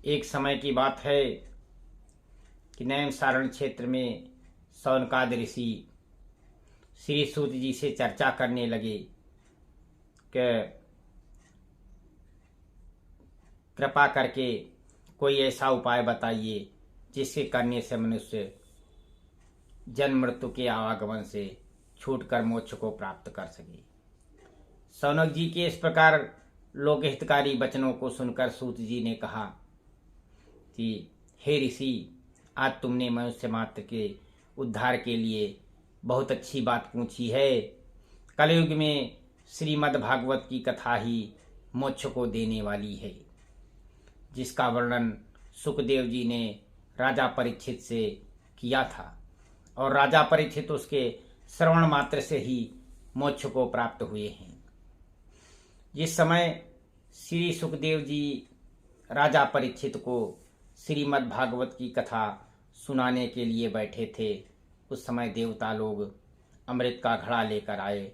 एक समय की बात है कि नैमिषारण्य क्षेत्र में शौनकाद ऋषि श्री सूत जी से चर्चा करने लगे कि कृपा करके कोई ऐसा उपाय बताइए जिसके करने से मनुष्य जन्म मृत्यु के आवागमन से छूटकर मोक्ष को प्राप्त कर सके। शौनक जी के इस प्रकार लोकहितकारी वचनों को सुनकर सूत जी ने कहा कि हे ऋषि, आज तुमने मनुष्य मात्र के उद्धार के लिए बहुत अच्छी बात पूछी है। कलयुग में श्रीमद् भागवत की कथा ही मोक्ष को देने वाली है, जिसका वर्णन सुखदेव जी ने राजा परीक्षित से किया था और राजा परीक्षित उसके श्रवण मात्र से ही मोक्ष को प्राप्त हुए हैं। जिस समय श्री सुखदेव जी राजा परीक्षित को श्रीमद् भागवत की कथा सुनाने के लिए बैठे थे, उस समय देवता लोग अमृत का घड़ा लेकर आए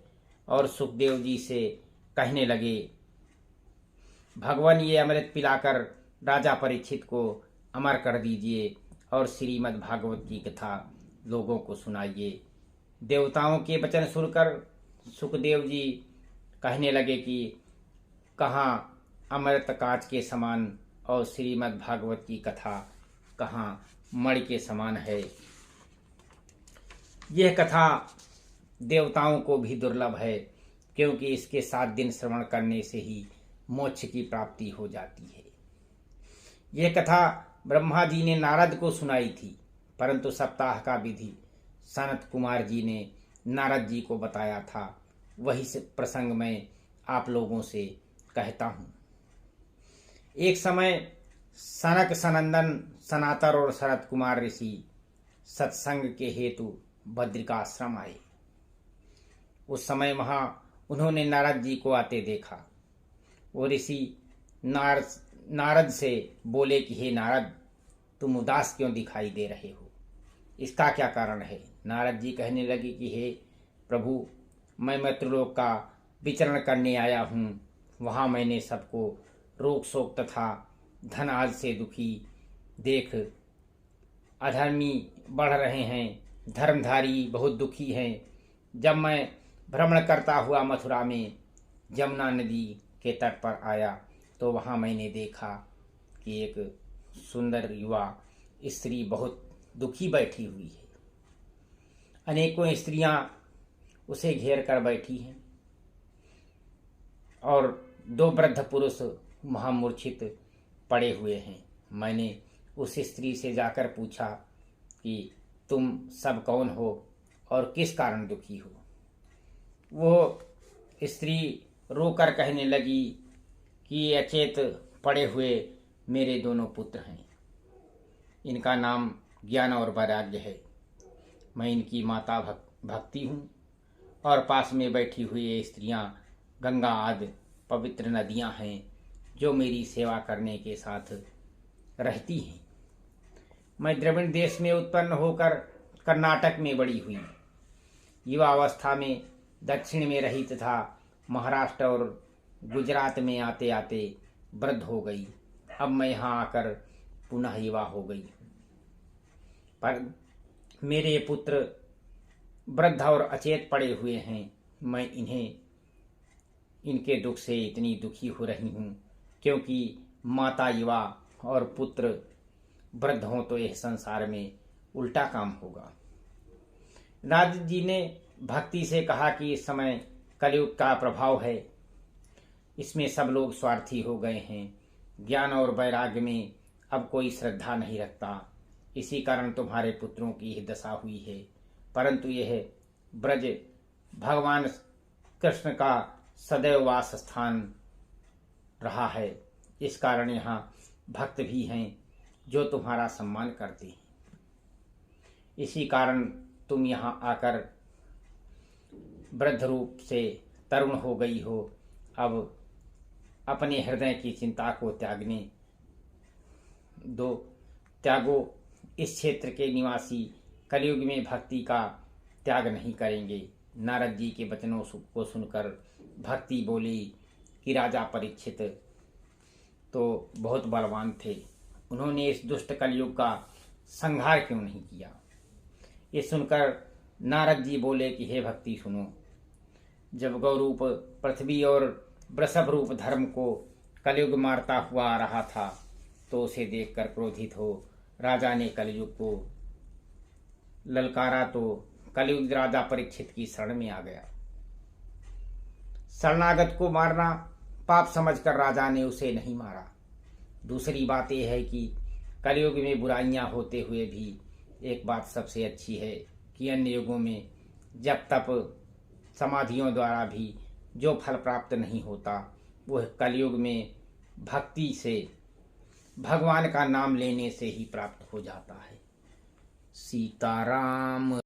और सुखदेव जी से कहने लगे, भगवान ये अमृत पिलाकर राजा परीक्षित को अमर कर दीजिए और श्रीमद् भागवत की कथा लोगों को सुनाइए। देवताओं के वचन सुनकर सुखदेव जी कहने लगे कि कहाँ अमृत कांच के समान और श्रीमद् भागवत की कथा कहाँ मणि के समान है। यह कथा देवताओं को भी दुर्लभ है, क्योंकि इसके 7 दिन श्रवण करने से ही मोक्ष की प्राप्ति हो जाती है। यह कथा ब्रह्मा जी ने नारद को सुनाई थी, परंतु सप्ताह का विधि सनत कुमार जी ने नारद जी को बताया था। वही प्रसंग मैं आप लोगों से कहता हूँ। एक समय सनक सनंदन सनातन और शरत कुमार ऋषि सत्संग के हेतु बद्रिकाश्रम आए। उस समय वहां उन्होंने नारद जी को आते देखा। वो ऋषि नारद से बोले कि हे नारद, तुम उदास क्यों दिखाई दे रहे हो, इसका क्या कारण है। नारद जी कहने लगे कि हे प्रभु, मैं मृत्युलोक का विचरण करने आया हूँ। वहाँ मैंने सबको रोग शोक तथा धन आज से दुखी देख अधर्मी बढ़ रहे हैं, धर्मधारी बहुत दुखी हैं। जब मैं भ्रमण करता हुआ मथुरा में यमुना नदी के तट पर आया तो वहाँ मैंने देखा कि एक सुंदर युवा स्त्री बहुत दुखी बैठी हुई है। अनेकों स्त्रियां उसे घेर कर बैठी हैं और 2 वृद्ध पुरुष महामूर्छित पड़े हुए हैं। मैंने उस स्त्री से जाकर पूछा कि तुम सब कौन हो और किस कारण दुखी हो। वो स्त्री रोकर कहने लगी कि ये अचेत पड़े हुए मेरे दोनों पुत्र हैं। इनका नाम ज्ञान और वैराग्य है। मैं इनकी माता भक्ति हूँ और पास में बैठी हुई ये स्त्रियाँ गंगा आदि पवित्र नदियाँ हैं जो मेरी सेवा करने के साथ रहती हैं। मैं द्रविड़ देश में उत्पन्न होकर कर्नाटक में बड़ी हुई। युवावस्था में दक्षिण में रही तथा महाराष्ट्र और गुजरात में आते आते वृद्ध हो गई। अब मैं यहाँ आकर पुनः युवा हो गई, पर मेरे पुत्र वृद्ध और अचेत पड़े हुए हैं। मैं इनके दुख से इतनी दुखी हो रही हूँ, क्योंकि माता युवा और पुत्र वृद्ध हों तो यह संसार में उल्टा काम होगा। नारद जी ने भक्ति से कहा कि इस समय कलयुग का प्रभाव है, इसमें सब लोग स्वार्थी हो गए हैं। ज्ञान और वैराग्य में अब कोई श्रद्धा नहीं रखता, इसी कारण तुम्हारे पुत्रों की यह दशा हुई है। परंतु यह ब्रज भगवान कृष्ण का सदैव वास स्थान रहा है, इस कारण यहाँ भक्त भी हैं जो तुम्हारा सम्मान करते हैं। इसी कारण तुम यहाँ आकर वृद्ध रूप से तरुण हो गई हो। अब अपने हृदय की चिंता को त्यागो। इस क्षेत्र के निवासी कलयुग में भक्ति का त्याग नहीं करेंगे। नारद जी के वचनों को सुनकर भक्ति बोली कि राजा परीक्षित तो बहुत बलवान थे, उन्होंने इस दुष्ट कलयुग का संहार क्यों नहीं किया। ये सुनकर नारद जी बोले कि हे भक्ति सुनो, जब गौरूप पृथ्वी और वृषभ रूप धर्म को कलयुग मारता हुआ आ रहा था तो उसे देखकर क्रोधित हो राजा ने कलयुग को ललकारा तो कलयुग राजा परीक्षित की शरण में आ गया। शरणागत को मारना पाप समझकर राजा ने उसे नहीं मारा। दूसरी बात यह है कि कलयुग में बुराइयां होते हुए भी एक बात सबसे अच्छी है कि अन्य युगों में जब तप समाधियों द्वारा भी जो फल प्राप्त नहीं होता वह कलयुग में भक्ति से भगवान का नाम लेने से ही प्राप्त हो जाता है। सीताराम।